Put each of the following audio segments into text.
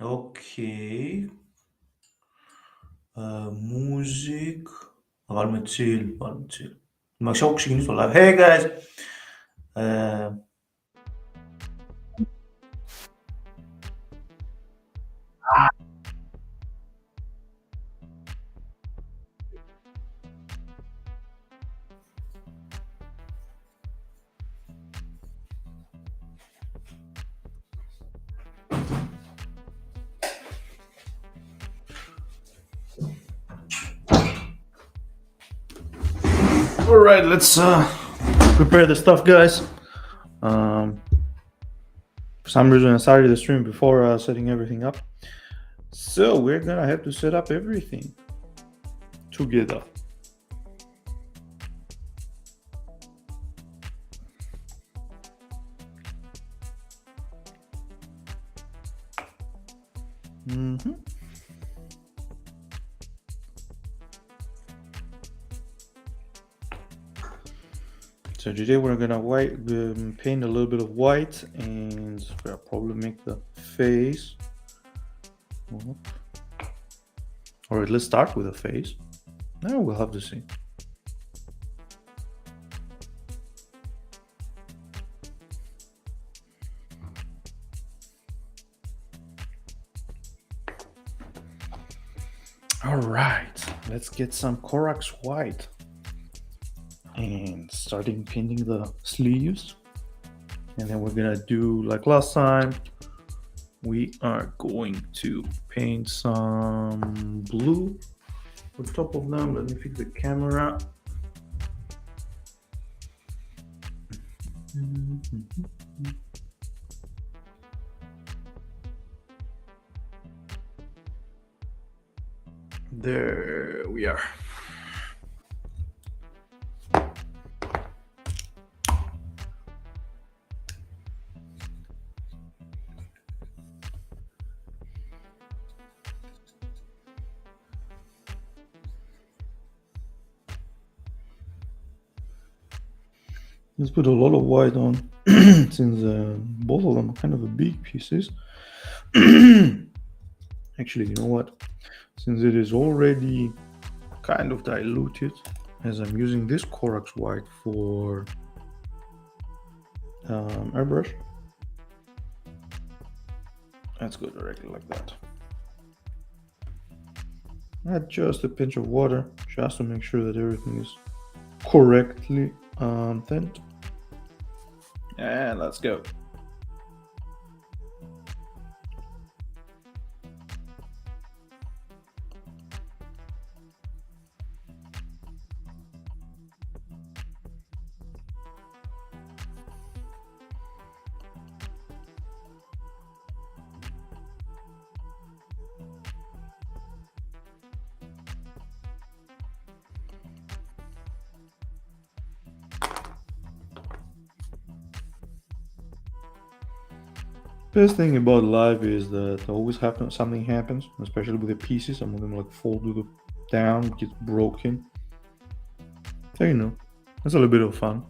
Okay. Music. Βάλουμε chill, βάλουμε chill. Μα έχω ξεκινήσει το live. Hey guys! Uh, all right, let's prepare the stuff, guys. For some reason, I started the stream before setting everything up. So we're gonna have to set up everything together. So today we're gonna paint a little bit of white, and we'll probably make the face. Or let's start with the face. Now we'll have to see. All right, let's get some Corax white. And starting painting the sleeves. And then we're gonna do like last time. We are going to paint some blue on top of them. Let me fix the camera. There we are. Let's put a lot of white on since both of them are kind of a big pieces. Actually, you know what? Since it is already kind of diluted, as I'm using this Corax white for airbrush, let's go directly like that. Add just a pinch of water just to make sure that everything is correctly thinned. And let's go. Best thing about live is that always something happens, especially with the pieces. Some of them like fall down, get broken. So you know, that's a little bit of fun.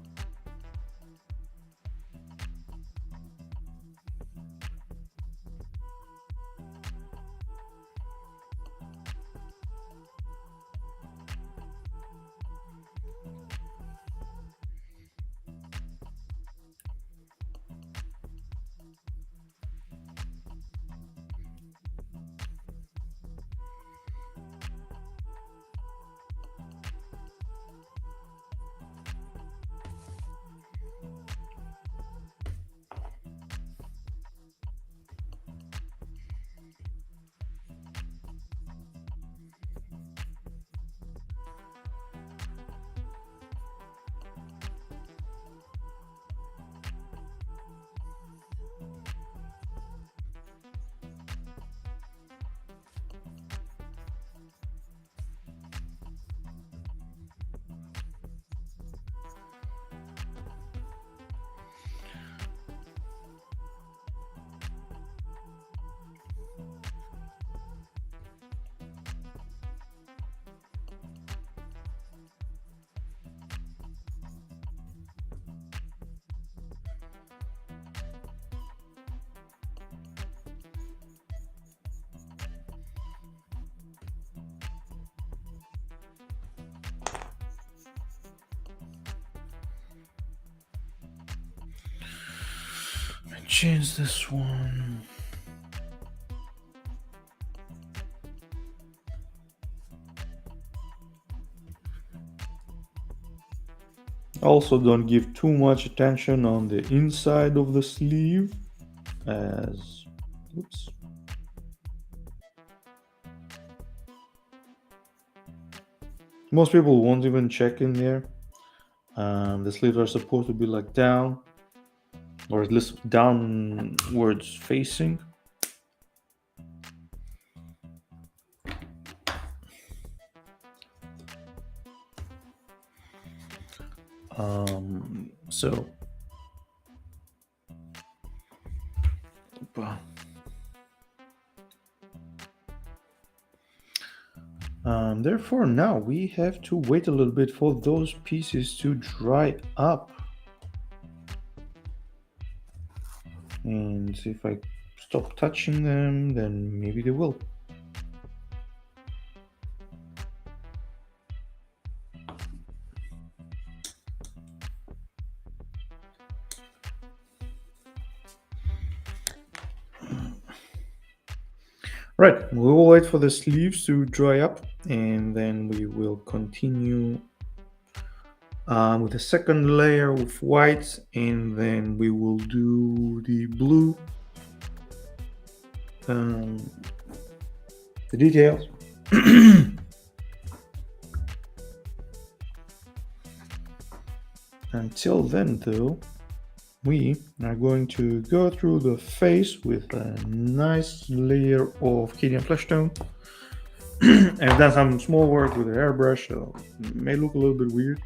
change this one. Also, don't give too much attention on the inside of the sleeve, as oops. Most people won't even check in there. The sleeves are supposed to be like down, or at least downwards facing. So therefore now we have to wait a little bit for those pieces to dry up. And if I stop touching them, then maybe they will. Right, we will wait for the sleeves to dry up, and then we will continue with the second layer of white, and then we will do the blue, the details. Until then, though, we are going to go through the face with a nice layer of Cadian flesh tone. I've done some small work with the airbrush, so it may look a little bit weird.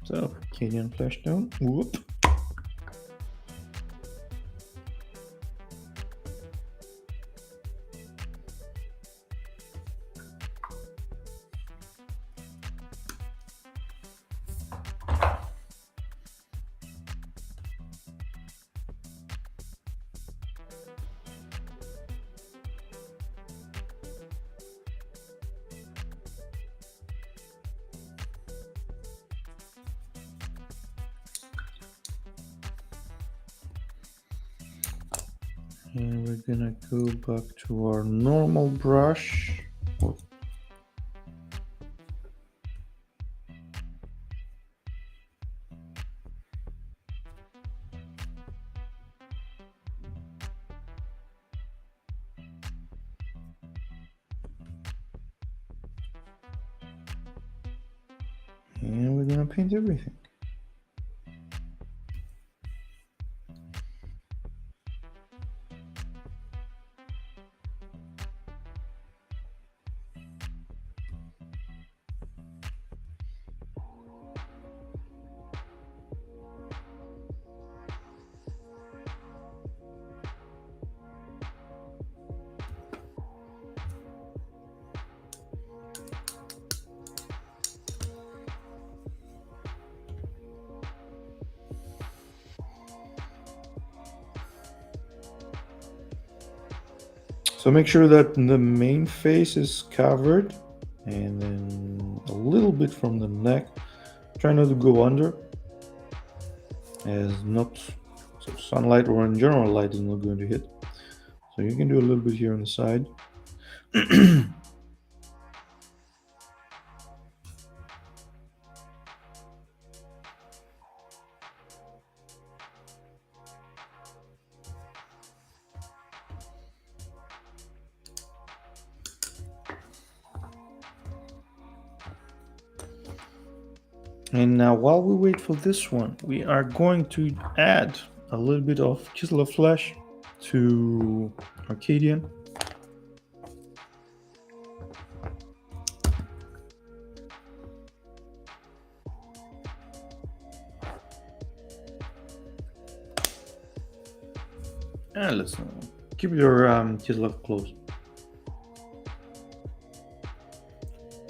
So, Cadian flesh tone. Whoop. And we're gonna go back to our normal brush. And we're gonna paint everything. So make sure that the main face is covered, and then a little bit from the neck. Try not to go under, as not so sunlight or in general light is not going to hit. So you can do a little bit here on the side. And now while we wait for this one, we are going to add a little bit of chisel of flesh to Arcadian. And let's keep your chisel close.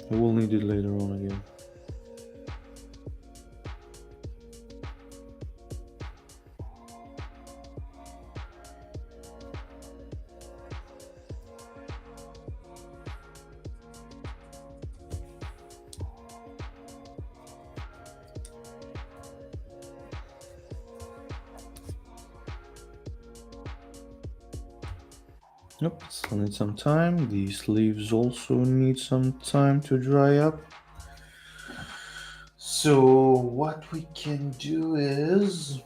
We will need it later on again. Nope, still need some time. The sleeves also need some time to dry up. So what we can do is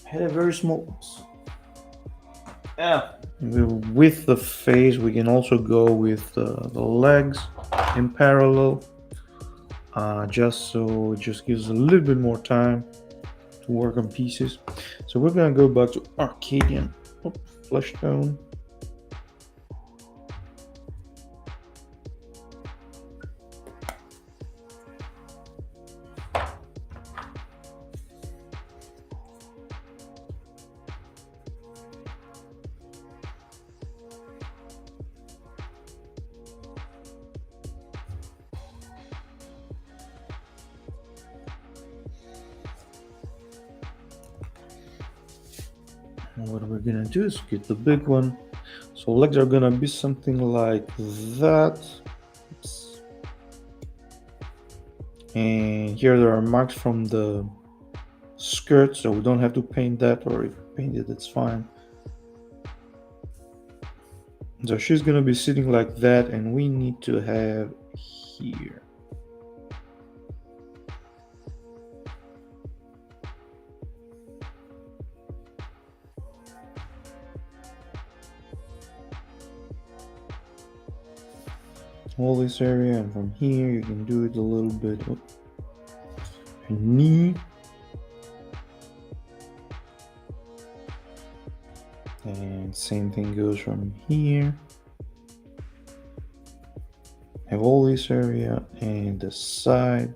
had a very small. Yeah. With the face, we can also go with the legs in parallel, just so it just gives a little bit more time to work on pieces. So we're gonna go back to Arcadian flesh tone. What we're gonna do is get the big one. So legs are gonna be something like that. Oops. And here there are marks from the skirt, so we don't have to paint that, or if we paint it, it's fine. So she's gonna be sitting like that, and we need to have here. All this area, and from here you can do it a little bit. Knee. And same thing goes from here. Have all this area and the side.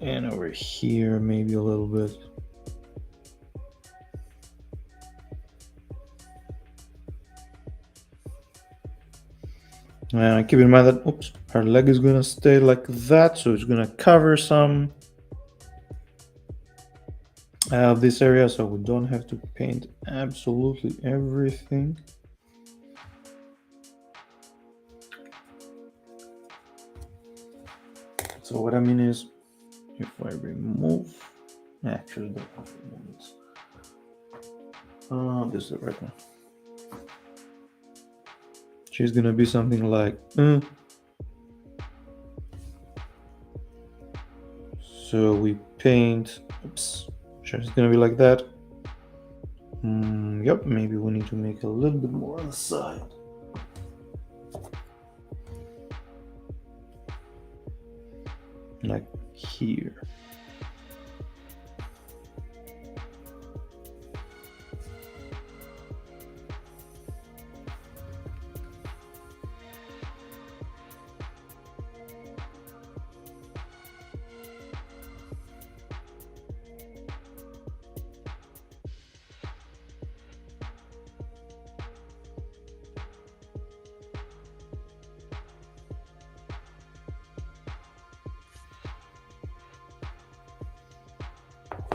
And over here, maybe a little bit. Keep in mind that, oops, her leg is gonna stay like that, so it's gonna cover some of this area, so we don't have to paint absolutely everything. So what I mean is, if I remove, actually don't have to remove this. This is the right one. She's gonna be something like, so we paint, oops, she's gonna be like that. Yep, maybe we need to make a little bit more on the side. Like here.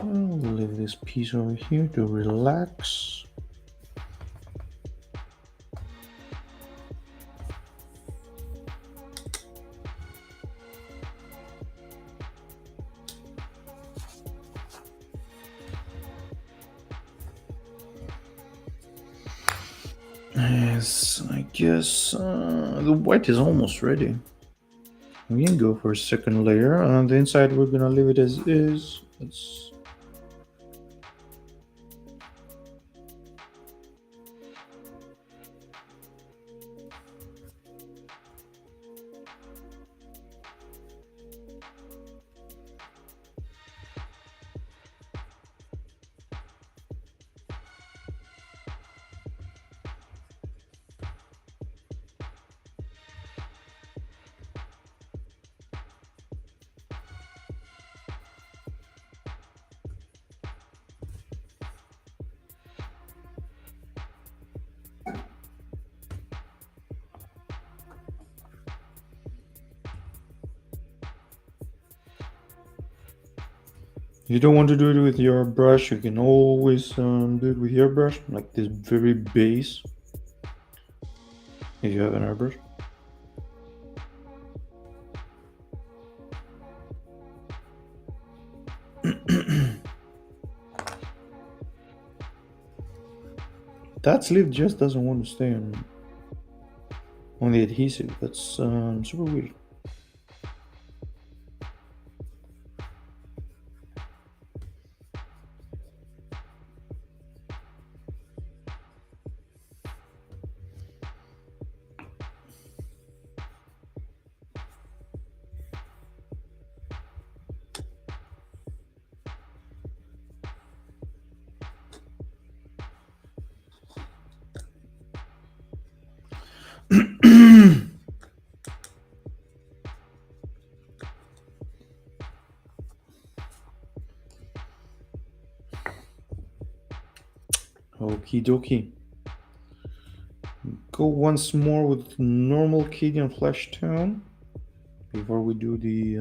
We'll leave this piece over here to relax. Yes, I guess the white is almost ready. We can go for a second layer. On the inside, we're gonna leave it as is. If you don't want to do it with your brush, you can always do it with your brush, like this very base. if you have an airbrush. That sleeve just doesn't want to stay on the adhesive. That's super weird. Okie dokie. Go once more with normal Cadian flesh tone before we do the.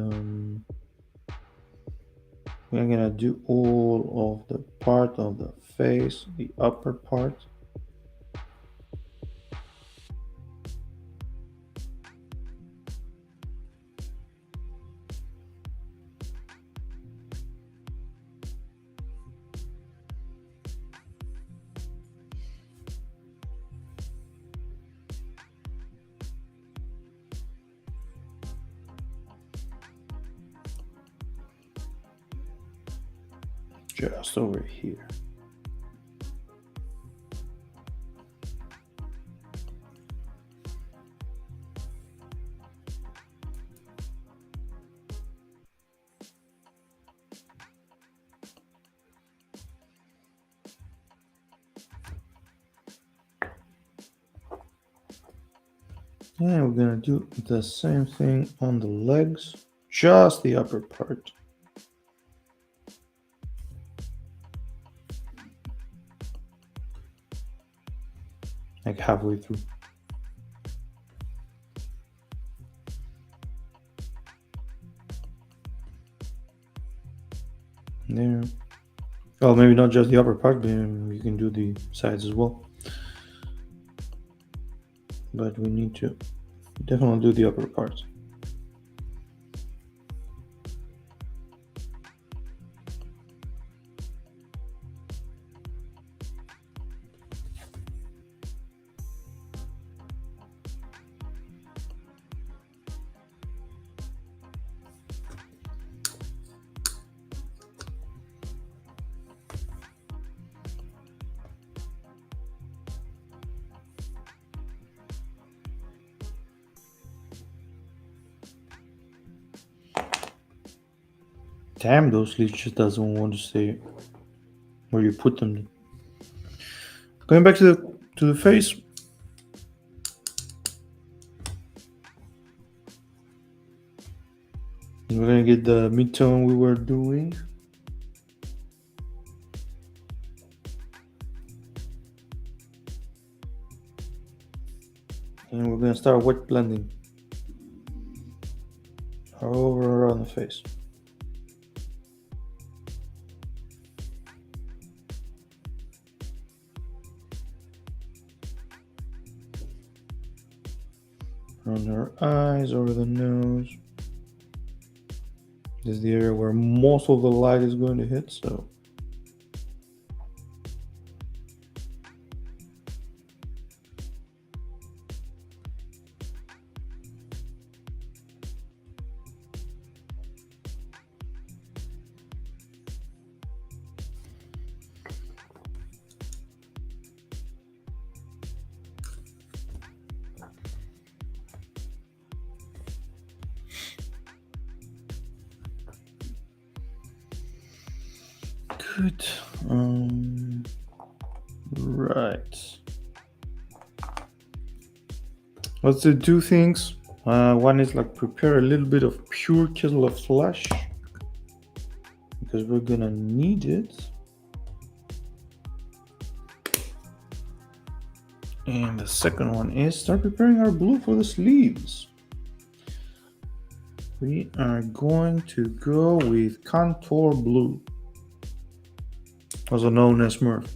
We're gonna do all of the part of the face, the upper part. Just over here. And we're gonna do the same thing on the legs, just the upper part. Like halfway through. There. Well, maybe not just the upper part, but you can do the sides as well. But we need to definitely do the upper part. Damn, those sleeves just doesn't want to stay where you put them. Going back to the face. We're gonna get the mid-tone we were doing. And we're gonna start wet blending over on the face. Around her eyes, over the nose. This is the area where most of the light is going to hit, so. Good. Right. Let's do two things. One is like prepare a little bit of pure Chisel of Flesh because we're gonna need it. And the second one is start preparing our blue for the sleeves. We are going to go with Contour Blue, also known as Smurf.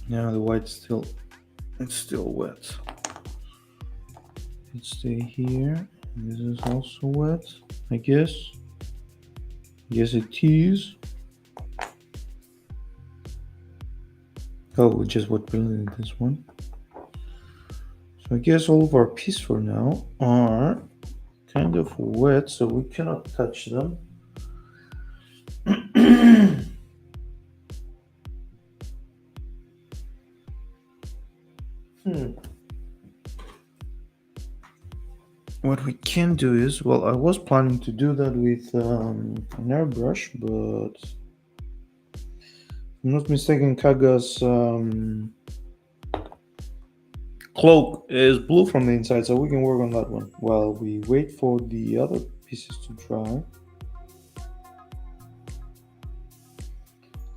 Now the white it's still wet. Let's stay here. This is also wet, I guess. Yes, it is. Oh, just what building this one. So I guess all of our pieces for now are kind of wet, so we cannot touch them. What we can do is, well, I was planning to do that with an airbrush, but if I'm not mistaken, Kaga's cloak is blue from the inside, so we can work on that one while we wait for the other pieces to dry.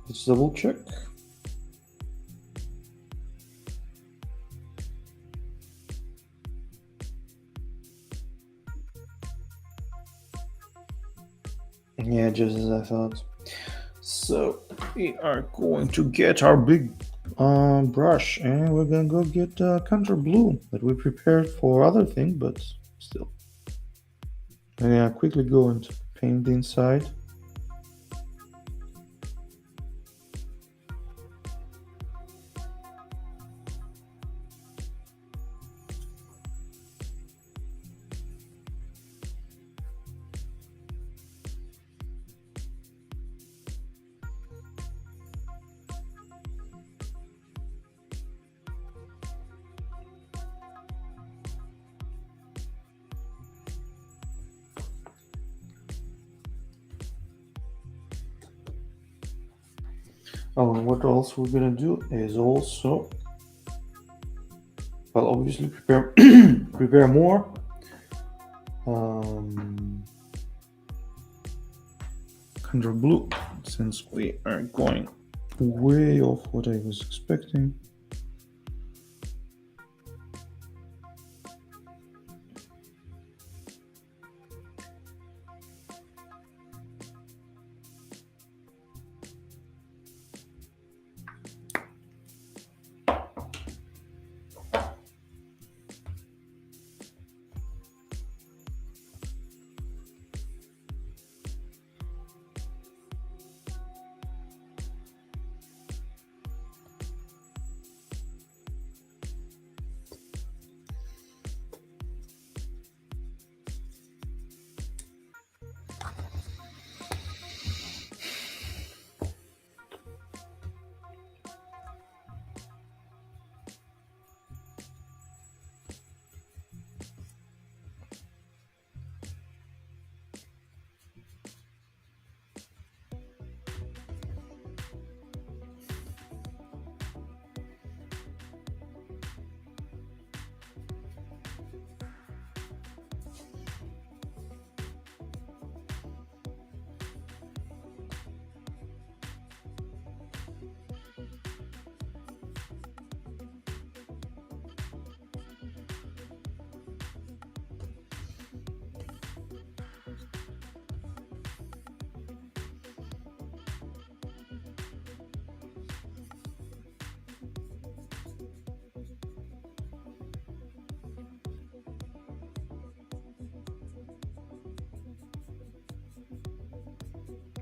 Let's double check. Yeah, just as I thought. So we are going to get our big brush, and we're gonna go get contour blue that we prepared for other thing, but still. I'm gonna quickly go and paint the inside. Oh, and what else we're gonna do is also, well, obviously prepare prepare more contour blue, since we are going way off what I was expecting.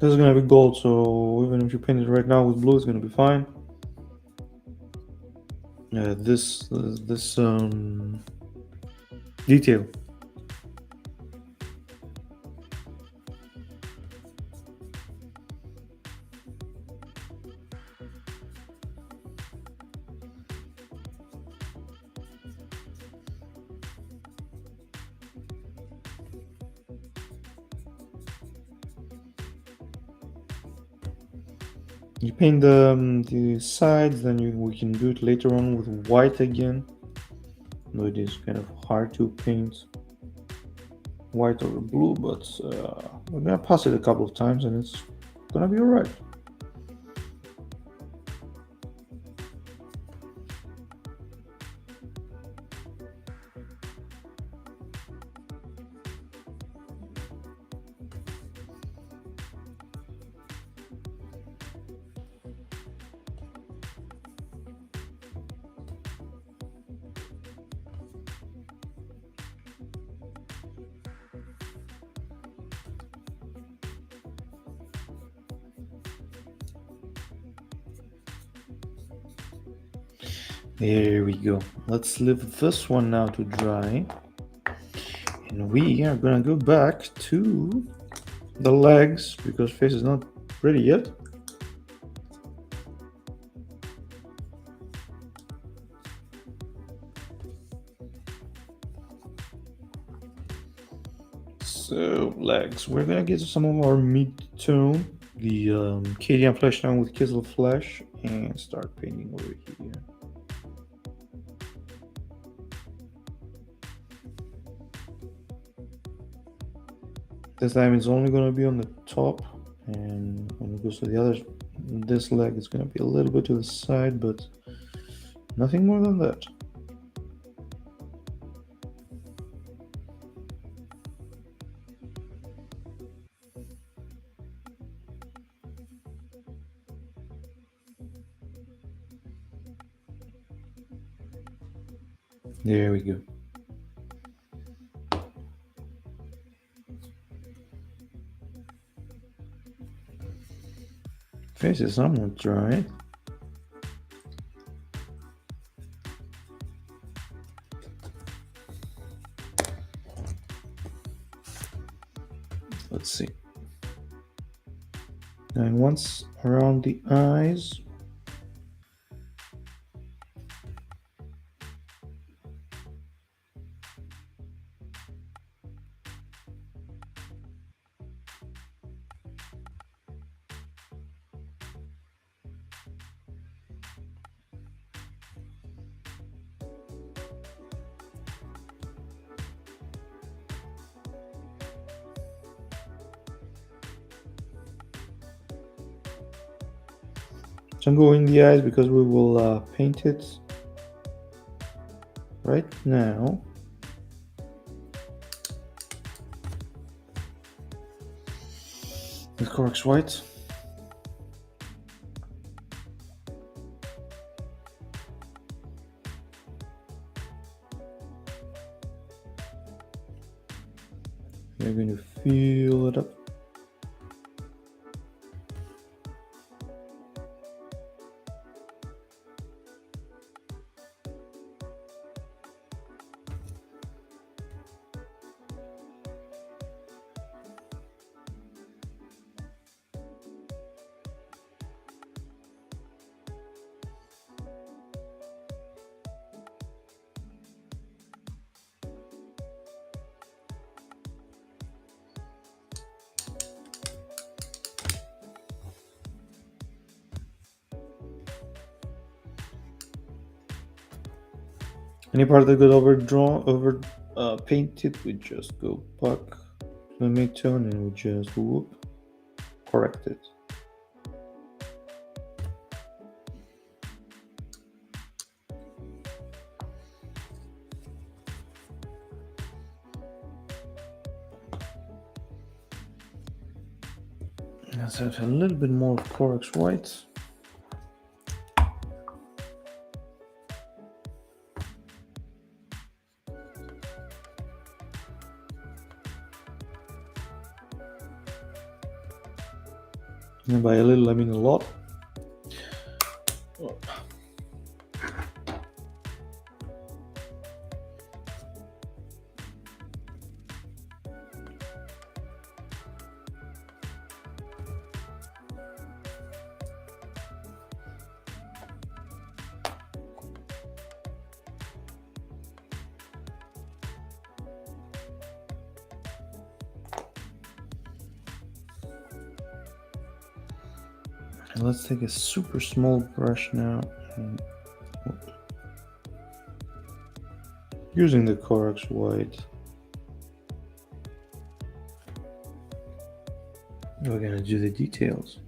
This is gonna be gold, so even if you paint it right now with blue, it's gonna be fine. This detail. You paint the sides, then we can do it later on with white again. Though it is kind of hard to paint white over blue, but we're gonna pass it a couple of times and it's gonna be alright. There we go. Let's leave this one now to dry. And we are gonna go back to the legs because face is not ready yet. So legs, we're gonna get some of our mid-tone, the Cadian flesh tone with Kizil flesh, and start painting over here. This time it's only gonna be on the top, and when it goes to the other, this leg is gonna be a little bit to the side, but nothing more than that. There we go. Face is somewhat dry. Let's see. And once around the eyes, don't go in the eyes because we will paint it right now. With Corax White. We're going to fill it up. Any part that got over painted, we just go back to the mid-tone and we just whoop, correct it. Let's have a little bit more Corax White. And by a little, I mean a lot. And let's take a super small brush now and using the Corax White, we're gonna do the details.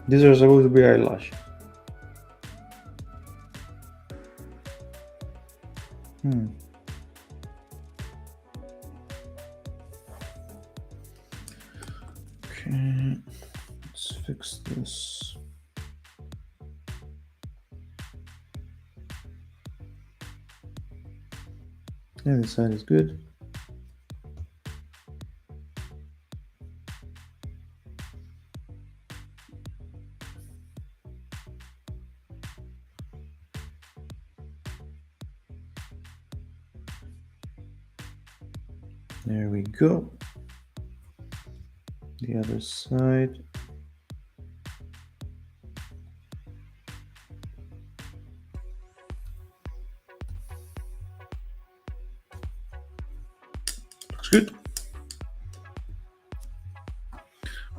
These are supposed to be eyelash. Okay, let's fix this. Yeah, this side is good. There we go. The other side. Looks good.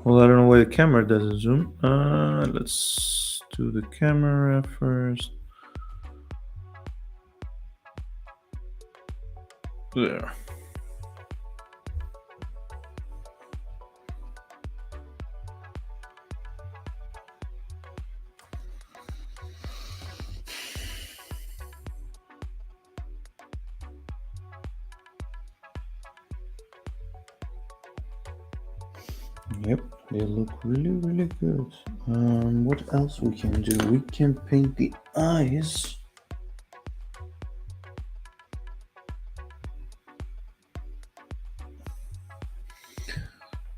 Well, I don't know why the camera doesn't zoom. Let's do the camera first. There. Yep, they look really good. What else we can do? We can paint the eyes.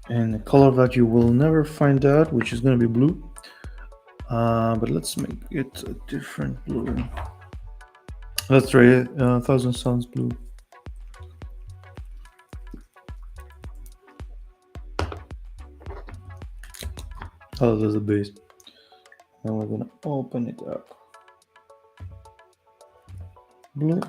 And the color that you will never find out, which is going to be blue. But let's make it a different blue. Let's try it. Thousand Suns blue. Oh, there's a base. Now we're gonna open it up. Blue.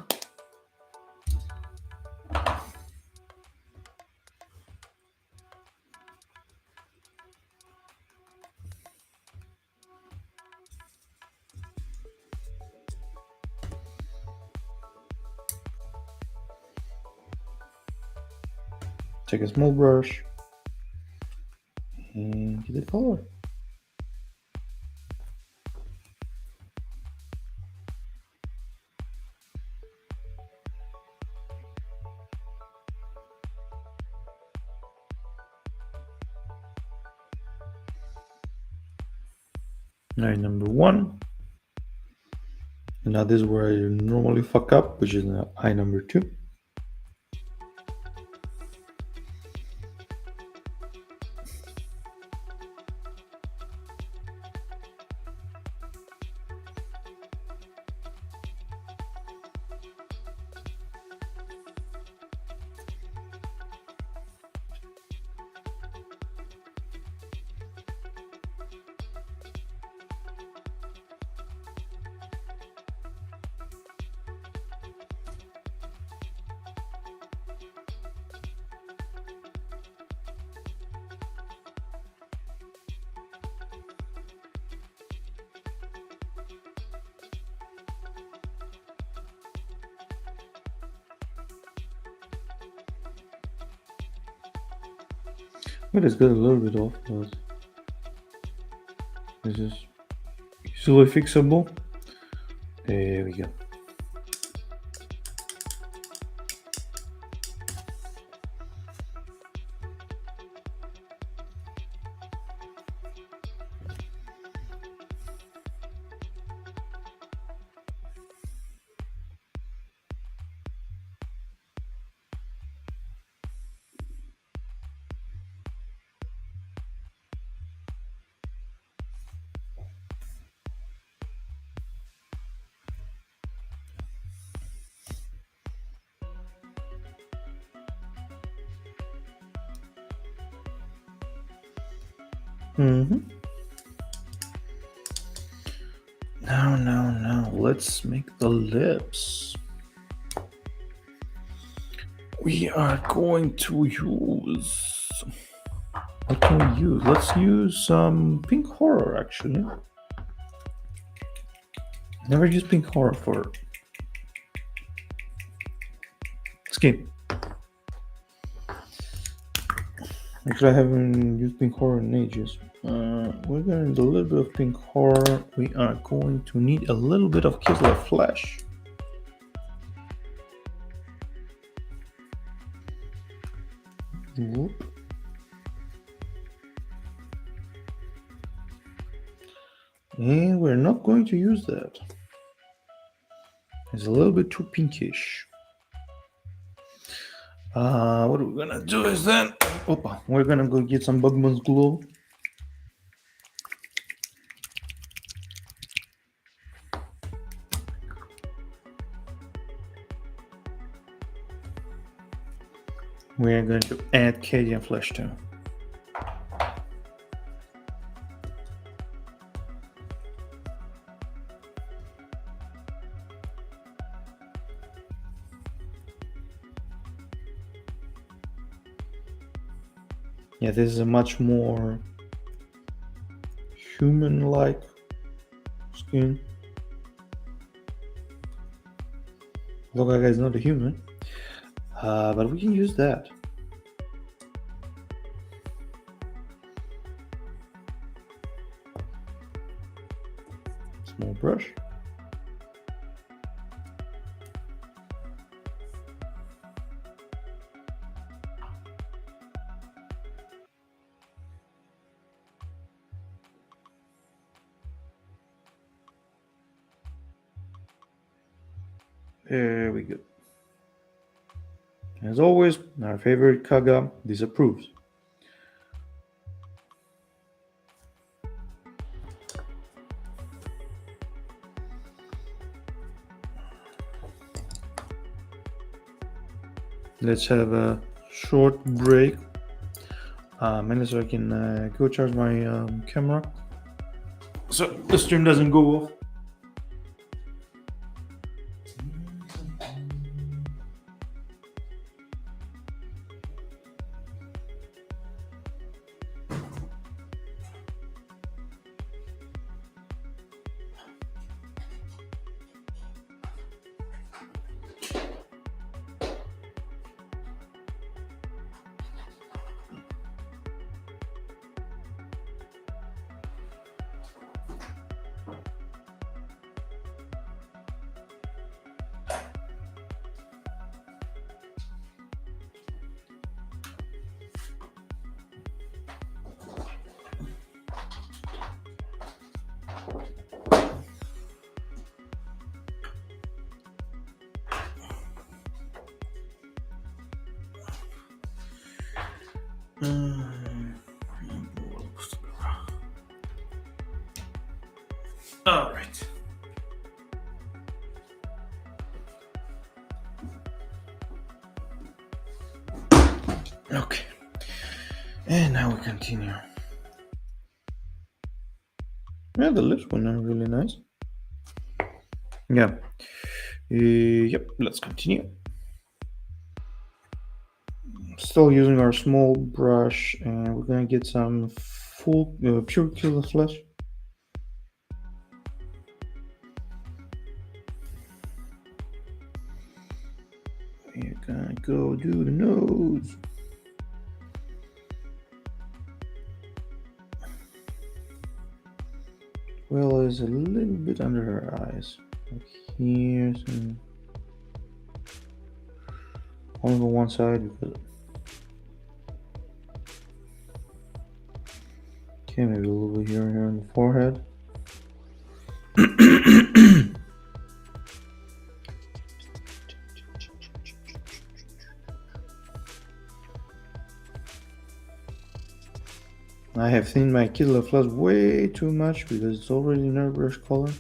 Take a small brush and get the color. Line number 1. And now this is where I normally fuck up, which is eye number 2. But it's got a little bit off, but this is easily fixable. There we go. Now, let's make the lips. We are going to use, what can we use? Let's use some pink horror, actually. Never used pink horror for skin. Actually, I haven't used pink horror in ages. We're gonna need a little bit of pink horror. We are going to need a little bit of Kislev flesh. Whoop. And we're not going to use that. It's a little bit too pinkish. What we're gonna do is then, we're gonna go get some Bugman's glue. We're going to add Cadian flesh too. Yeah, this is a much more human-like skin. Logaga is not a human, but we can use that. Small brush. There we go. As always, our favorite Kaga disapproves. Let's have a short break. Mainly so I can go charge my camera, so the stream doesn't go off. All right. Okay. And now we continue. Yeah, the lips were not really nice. Yeah. Yep, let's continue. Still using our small brush, and we're gonna get some full pure Kislev flesh. We're gonna go do the nose. Well, there's a little bit under her eyes. Like here, some only on one side because. Okay, maybe a little bit here on the forehead. I have thinned my Kislev flesh way too much because it's already an airbrush color.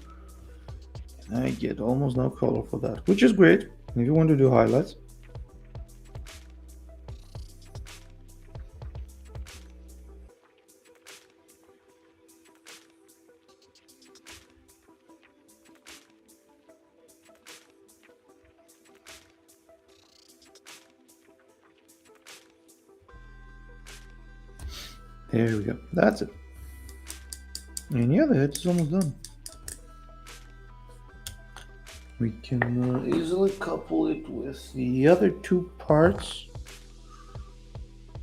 And I get almost no color for that, which is great if you want to do highlights. There we go. That's it. And yeah, the head is almost done. We can easily couple it with the other two parts,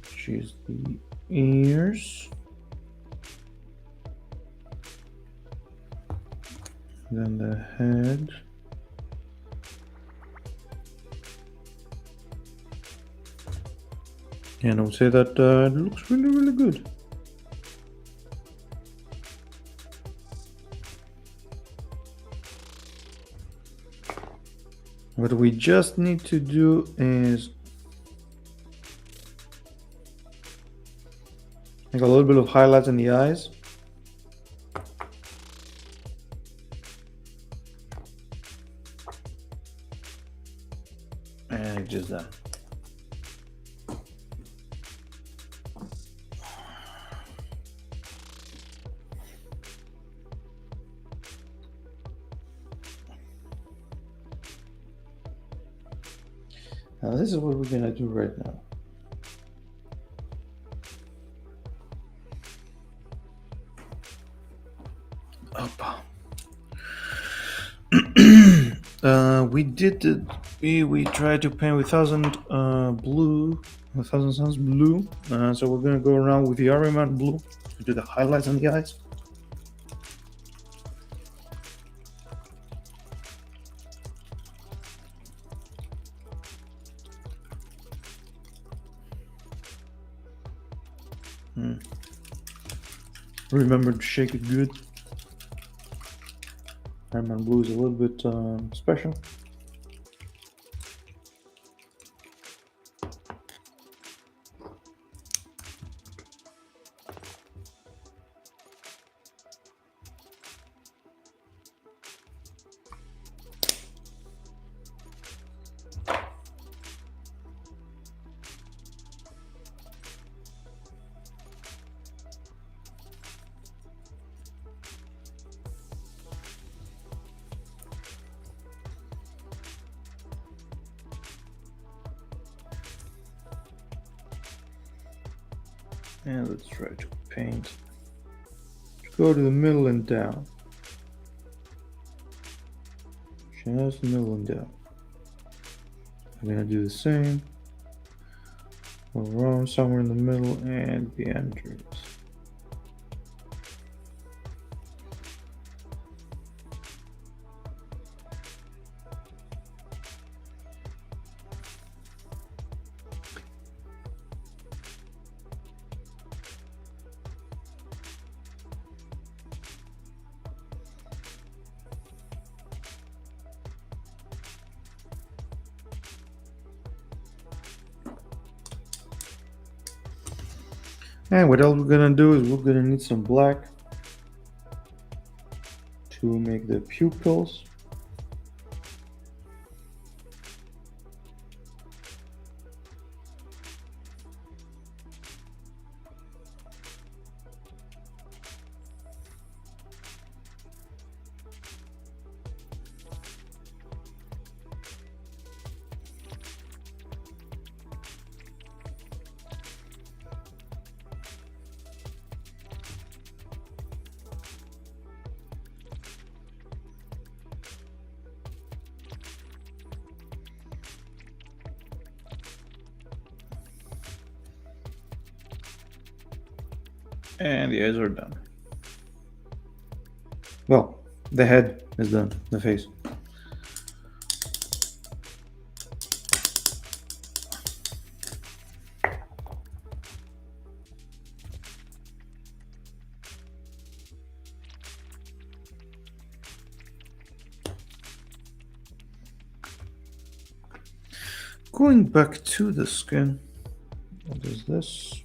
which is the ears. Then the head. And I would say that it looks really, really good. What we just need to do is make a little bit of highlights in the eyes. And just done. Now this is what we're gonna do right now. We tried to paint with Thousand Suns blue. So we're gonna go around with the Ahriman blue to do the highlights on the eyes. Remember to shake it good. Ahriman blue is a little bit special. And let's try to paint. Go to the middle and down. Just middle and down. I'm gonna do the same. Around somewhere in the middle and the entrance. And what else we're gonna do is we're gonna need some black to make the pupils. And the eyes are done. Well, the head is done, the face. Going back to the skin, what is this?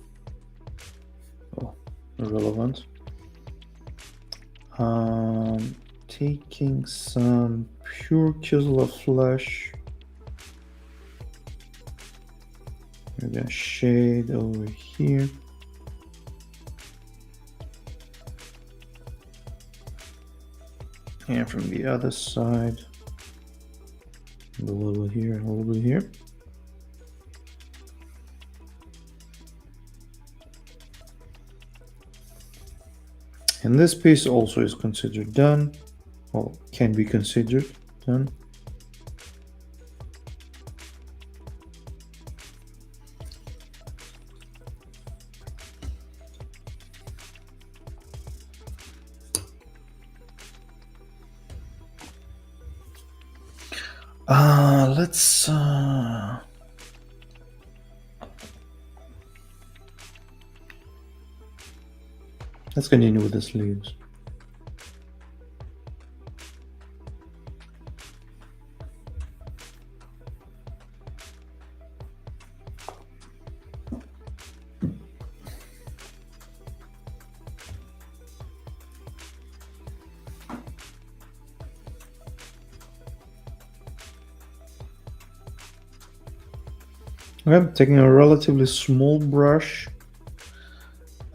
Oh, irrelevant. Taking some pure Kislev flesh. We're gonna shade over here. And from the other side, a little bit here and a little bit here. And this piece also is considered done, or can be considered done. Let's continue with the sleeves. Okay, taking a relatively small brush,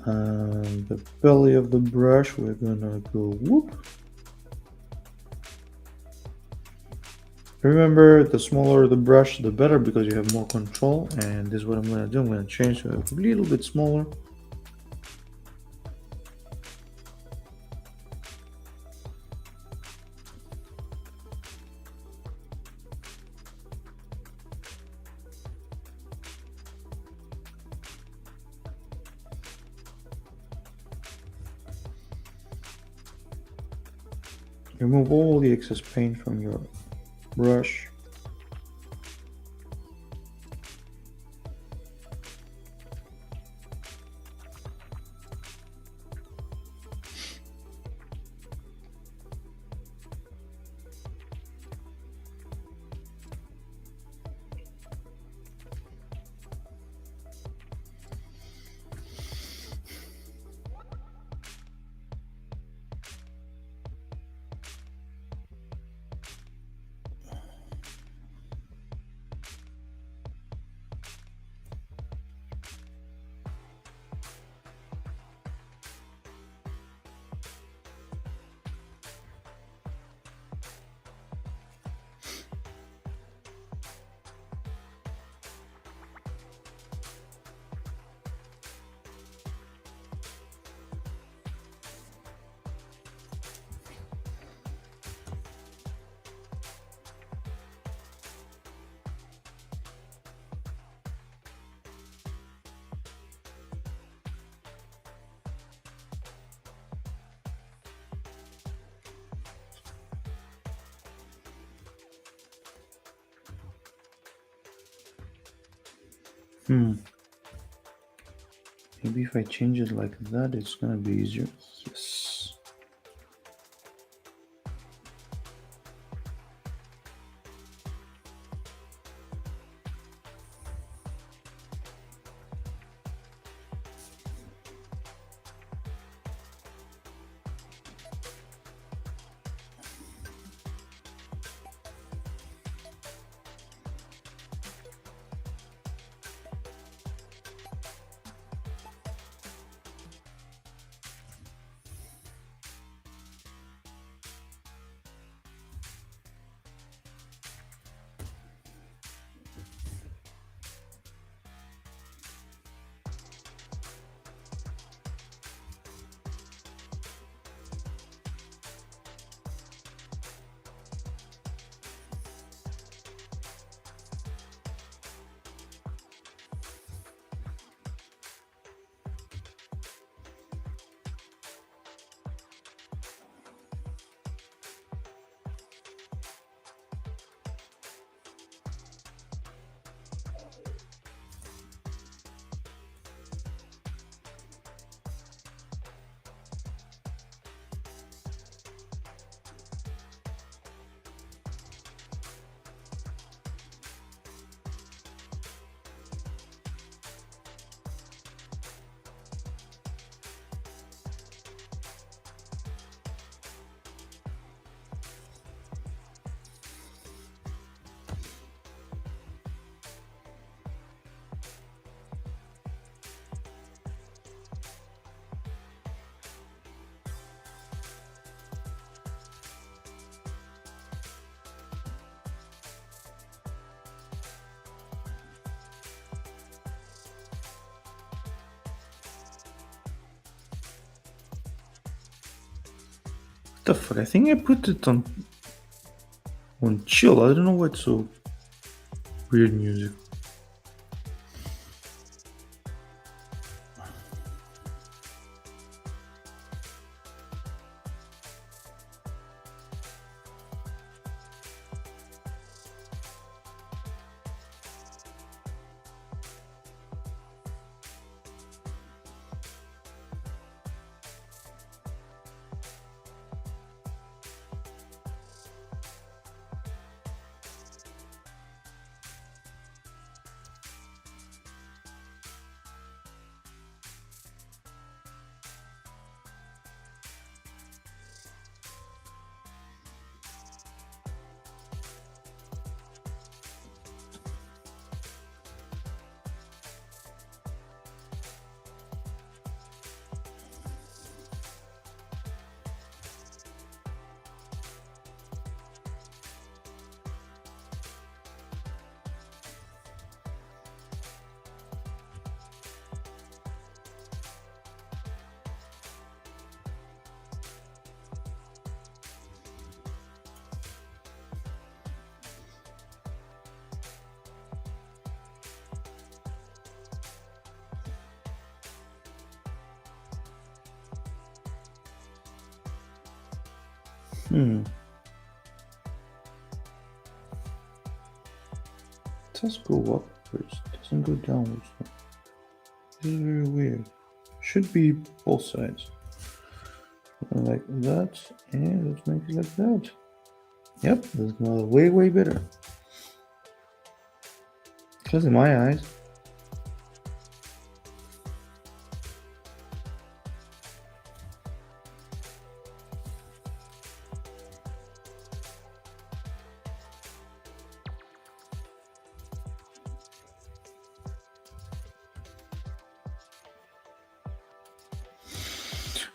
the belly of the brush, we're gonna go whoop. Remember, the smaller the brush, the better, because you have more control. And this is what I'm gonna do. I'm gonna change to a little bit smaller. Remove all the excess paint from your brush. Maybe if I change it like that, it's gonna be easier. Yes. What the fuck? I think I put it on chill. I don't know what's so weird music. It does go upwards, it doesn't go downwards. This is very weird. Should be both sides. Like that, and let's make it like that. Yep, that's way better. Because in my eyes.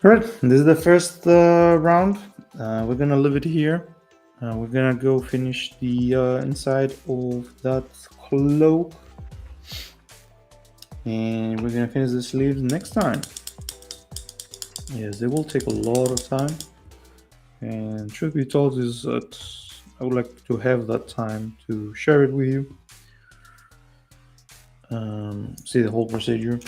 All right, this is the first round. We're gonna leave it here. We're gonna go finish the inside of that cloak, and we're gonna finish the sleeves next time. Yes, they will take a lot of time, and truth be told is that I would like to have that time to share it with you. See the whole procedure.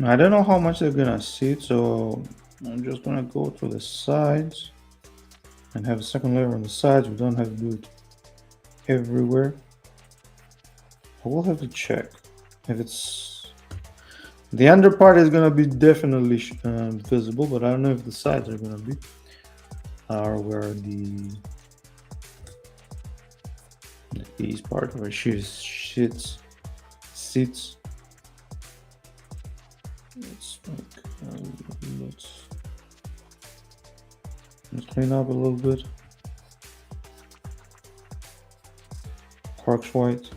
I don't know how much they're gonna sit, so I'm just gonna go to the sides and have a second layer on the sides. We don't have to do it everywhere. I will have to check if it's the under part is gonna be definitely visible, but I don't know if the sides are gonna be where these part where she sits. Let's clean up a little bit. Quarks white.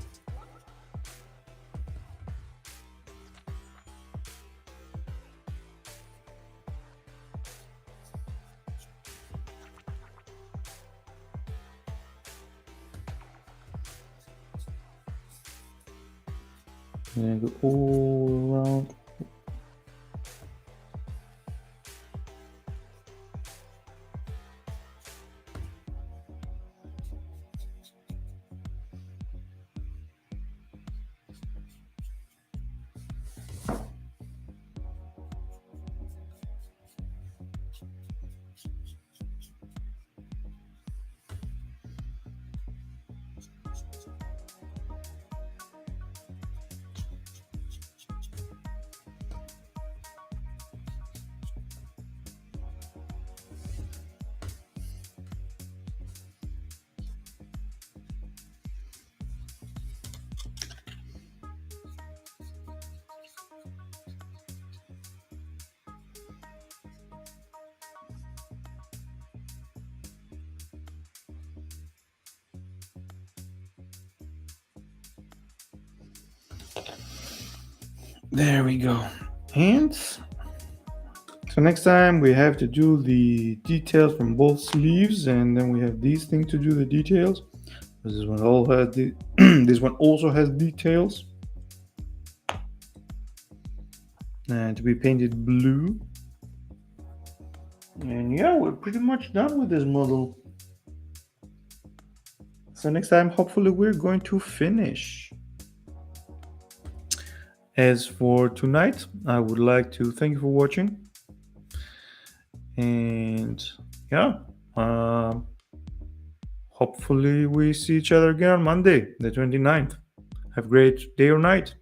And go all around. There we go. And so next time we have to do the details from both sleeves, and then we have these things to do the details. This one all has the this one also has details. And to be painted blue. And yeah, we're pretty much done with this model. So next time, hopefully we're going to finish. As for tonight, I would like to thank you for watching. And yeah, hopefully we see each other again on Monday, the 29th. Have a great day or night.